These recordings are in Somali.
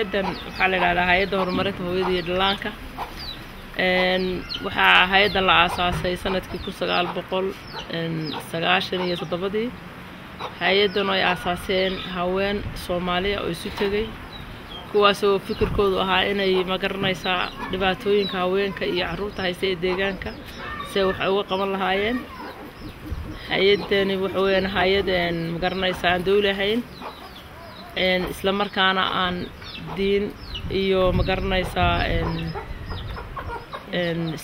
hay'adan waxa la yiraahdaa hay'adda horumarinta hooyada iyo dhallaanka waxa hay'adda la aasaasay sanadkii 1997 hay'adan ay aasaaseen haween Soomaaliya oo isu tagay kuwaasoo fikirkoodu ahaa inay magaranaysaa dhibaatooyinka haweenka iyo carruurta haysta ee deegaanka si wax uga qaban lahaayeen hay'adani waxa weeyaan hay'ad magaranaysaa aan dawli ahayn isla markaana aan diin iyo magaranaysaa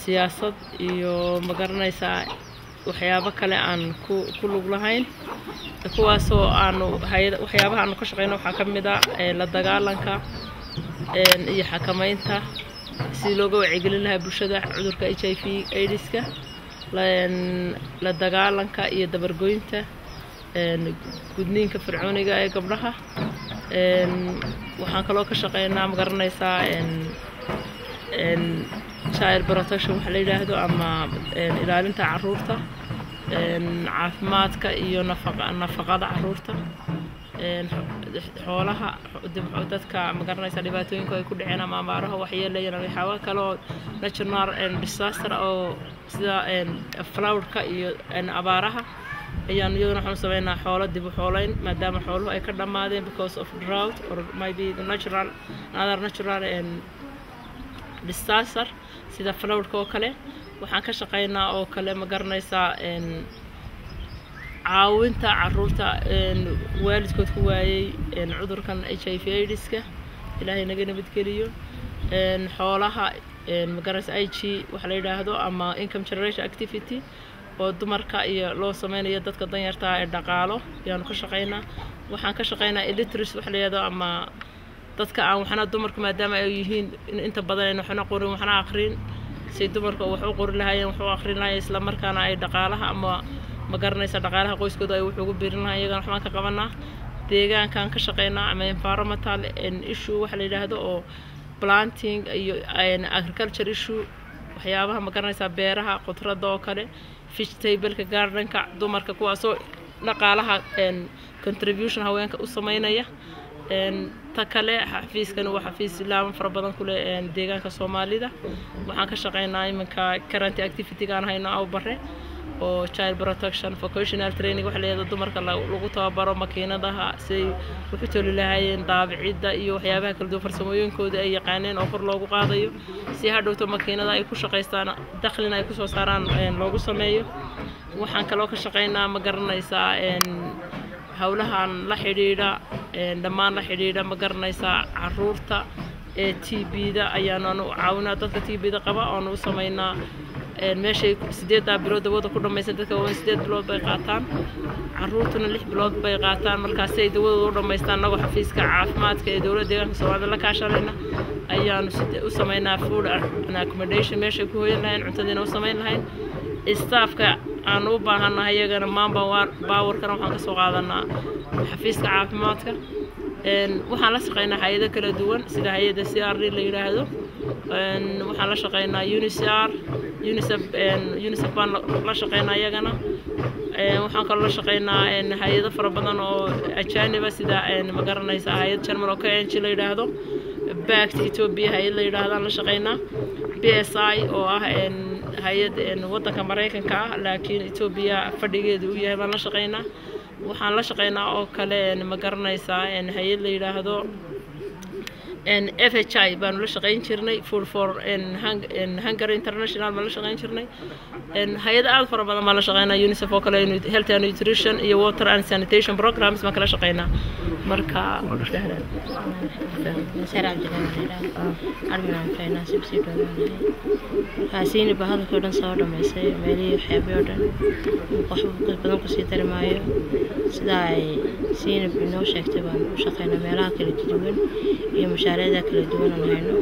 siyaasad iyo magaranaysaa waxyaabo kale aan ku lug lahayn kuwaasoo aanu waxyaabaha aanu ka shaqeyno waxaa ka mid ah la dagaalanka iyo xakamaynta si looga wacyigelin lahaa bulshada cudurka HIV AIDS-ka la dagaalanka iyo dabargoynta gudniinka fircooniga ee gabdhaha waxaan kaloo ka shaqeynaa magaranaysaa child protection waxa la yiraahdo ama ilaalinta carruurta caafimaadka iyo nafaqada carruurta xoolaha dadka magaranaysaa dhibaatooyinka ay ku dhaceen ama abaaraha waxyeeleeyaan waxyaabo kale oo natural disaster oo sida floodka iyo abaaraha ayaan iyaduna waxaan sameynaa xoolo dib u xoolayn maadaama xooluhu ay ka dhamaadeen because of drought or maybe another natural disaster sida floodka oo kale waxaan ka shaqeynaa oo kale magaranaysaa caawinta carruurta waalidkood ku waayay cudurkan HIV AIDS-ka ilaahay naga nabadgeliyo xoolaha magaranaysaa IG waxa la yiraahdo ama income generation activity oo dumarka iyo loo sameynayo dadka danyarta ah ee dhaqaalo ayaan ka shaqeynaa waxaan ka shaqeynaa illiteracy waxa la yiraahdo ama dadka aan waxna dumarku maadaama ay yihiin inta badan waxna qorin waxna aqrin si dumarku wax u qori lahaayeen wax u aqrin lahaayeen isla markaana ay dhaqaalaha ama magaranaysa dhaqaalaha qoyskooda ay wax ugu biirin lahaayeen iyaga waxaan ka qabanaa deegaankan ka shaqeynaa ama environmental issue waxa la yiraahdo oo planting iyo agriculture issue waxyaabaha magaranaysa beeraha qudrada oo kale vegetable gardenka dumarka kuwaasoo dhaqaalaha contribution haweenka u sameynaya ta kale xafiiskani waa xafiis ilaaman fara badan ku leh deegaanka Soomaalida waxaan ka shaqeynaa iminka current activity-gaan hayno aw bare oo child protection vocational training waxa la yiraahdo dumarka lagu tababaro makiinadaha si wax u toli lahaayeen daabicidda iyo waxyaabaha kala duwan farsamooyinkooda ay yaqaaneen oo kor loogu qaadayo si hadhowto makiinada ay ku shaqeystaan dakhliga ay ku soo saaraan loogu sameeyo waxaan kaloo ka shaqeynaa magaranaysaa hawlahan la xiriira dhammaan la xiriira magaranaysaa carruurta ee TB-da ayaanu caawinaa dadka TB-da qaba oo u sameynaa meeshay 8 bilood dawada ku dhamaysan dadka 8 bilood bay qaataan carruurtuna 6 bilood bay qaataan markaas ay dawada u dhamaystaan naga xafiiska caafimaadka ee dawladda deegaanka Soomaaliya la kaashanayna ayaanu u sameynaa food and accommodation meeshay ku hooyan lahayn cuntadina u sameyn lahayn staafka aan u baahanahay iyagana powerkan waxaan ka soo qaadanaa xafiiska caafimaadka waxaan la shaqeynaa hay'ado kala duwan sida hay'adda CRD la yiraahdo waxaan la shaqeynaa UNICEF baan la shaqeynaa iyagana waxaan kaloo la shaqeynaa hay'ado fara badan oo ajaaniba sida magaranaysaa hay'ad German oo KNG la yiraahdo Back to Ethiopia hay'ad la yiraahdo la shaqeynaa BSI oo ah hay'ad waddanka Mareykanka ah laakiin Ethiopia fadhigeedu u yahay baan la shaqeynaa waxaan la shaqeynaa oo kale magaranaysaa hay'ad la yiraahdo FHI baan la shaqeyn jirnay Food for Hunger International baan la shaqeyn jirnay hay'ado aad fara badan baan la shaqeynaa UNICEF oo kale health and nutrition iyo water and sanitation programs baan kala shaqeynaa marka haasiin bahadka oo dhan soo dhameysay meelii waxyaabo dhan wax badan ku sii darmaayo sida ay siinab inoo sheegtay baan u shaqeynaa meelaha kala duwan iyo mashaariicda kala duwan oo hayno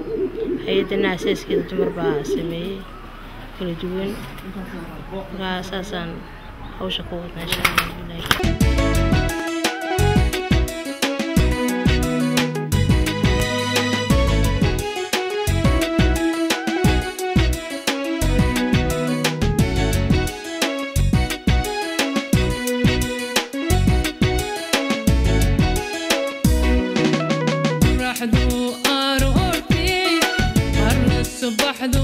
hay'adana asaaskeeda dumar baa sameeyay kala duwan gaasaasan hawsha ku wadnaa insha Allah راح دو subaxdu